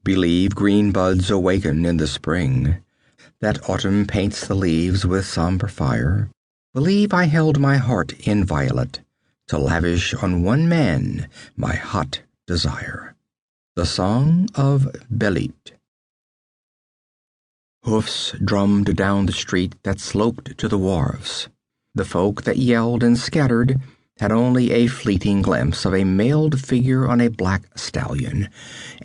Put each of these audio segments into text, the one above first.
Believe green buds awaken in the spring, that autumn paints the leaves with somber fire. Believe I held my heart inviolate, to lavish on one man my hot desire. The Song of Belit. Hoofs drummed down the street that sloped to the wharves. The folk that yelled and scattered had only a fleeting glimpse of a mailed figure on a black stallion,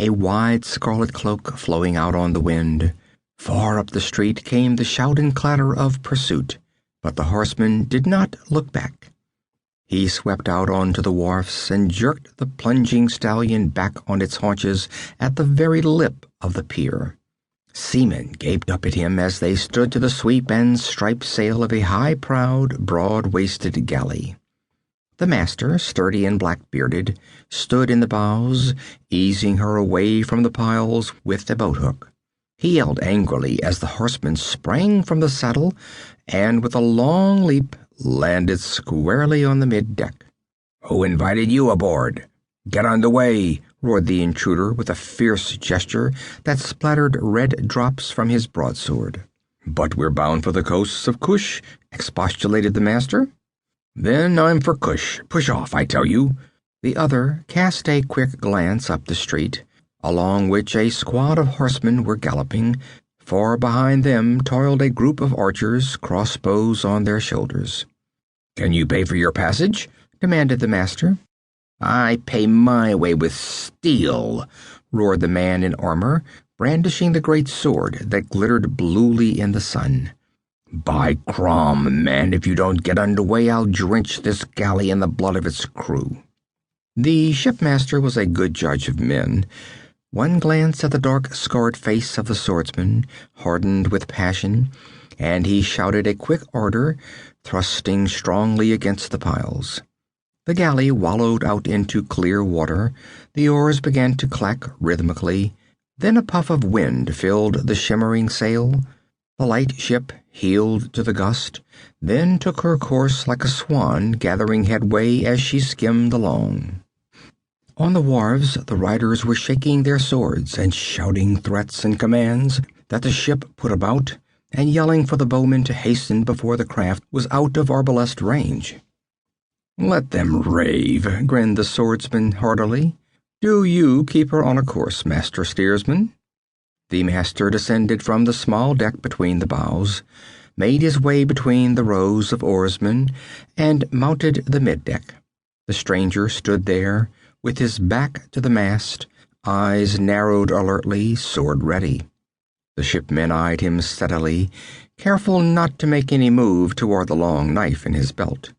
a wide scarlet cloak flowing out on the wind. Far up the street came the shout and clatter of pursuit, but the horseman did not look back. He swept out onto the wharfs and jerked the plunging stallion back on its haunches at the very lip of the pier. Seamen gaped up at him as they stood to the sweep and striped sail of a high-prowed, broad-waisted galley. The master, sturdy and black-bearded, stood in the bows, easing her away from the piles with a boat-hook. He yelled angrily as the horseman sprang from the saddle and, with a long leap, landed squarely on the mid-deck. "Who invited you aboard? Get under way!" roared the intruder with a fierce gesture that splattered red drops from his broadsword. "But we're bound for the coasts of Kush," expostulated the master. "Then I'm for Kush. Push off, I tell you." The other cast a quick glance up the street, along which a squad of horsemen were galloping. Far behind them toiled a group of archers, crossbows on their shoulders. "Can you pay for your passage?" demanded the master. "I pay my way with steel," roared the man in armor, brandishing the great sword that glittered bluely in the sun. "By Crom, man, if you don't get under way, I'll drench this galley in the blood of its crew." The shipmaster was a good judge of men. One glance at the dark, scarred face of the swordsman hardened with passion, and he shouted a quick order, thrusting strongly against the piles. The galley wallowed out into clear water. The oars began to clack rhythmically. Then a puff of wind filled the shimmering sail. The light ship heeled to the gust, then took her course like a swan, gathering headway as she skimmed along. On the wharves, the riders were shaking their swords and shouting threats and commands that the ship put about, and yelling for the bowmen to hasten before the craft was out of arbalest range. "Let them rave," grinned the swordsman heartily. "Do you keep her on a course, Master Steersman." The master descended from the small deck between the bows, made his way between the rows of oarsmen, and mounted the middeck. The stranger stood there, with his back to the mast, eyes narrowed alertly, sword ready. The shipmen eyed him steadily, careful not to make any move toward the long knife in his belt.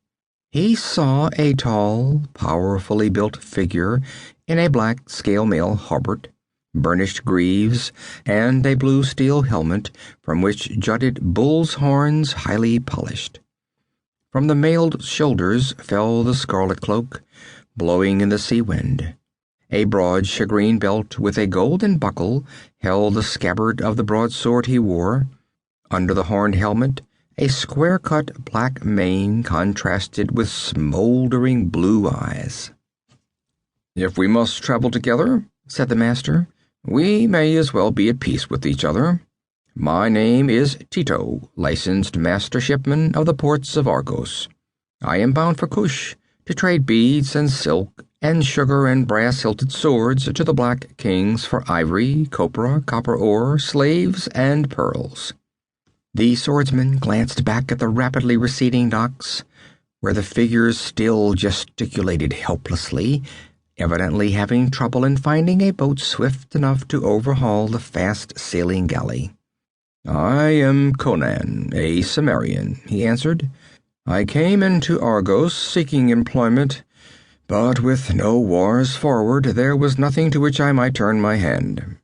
He saw a tall, powerfully built figure in a black scale-mail hauberk, burnished greaves, and a blue steel helmet from which jutted bull's horns highly polished. From the mailed shoulders fell the scarlet cloak, blowing in the sea wind. A broad shagreen belt with a golden buckle held the scabbard of the broadsword he wore. Under the horned helmet, a square-cut black mane contrasted with smoldering blue eyes. "If we must travel together," said the master, "we may as well be at peace with each other. My name is Tito, licensed master shipman of the ports of Argos. I am bound for Kush, to trade beads and silk and sugar and brass-hilted swords to the Black Kings for ivory, copra, copper ore, slaves, and pearls." The swordsman glanced back at the rapidly receding docks, where the figures still gesticulated helplessly, evidently having trouble in finding a boat swift enough to overhaul the fast-sailing galley. "I am Conan, a Cimmerian," he answered. "I came into Argos seeking employment, but with no wars forward, there was nothing to which I might turn my hand.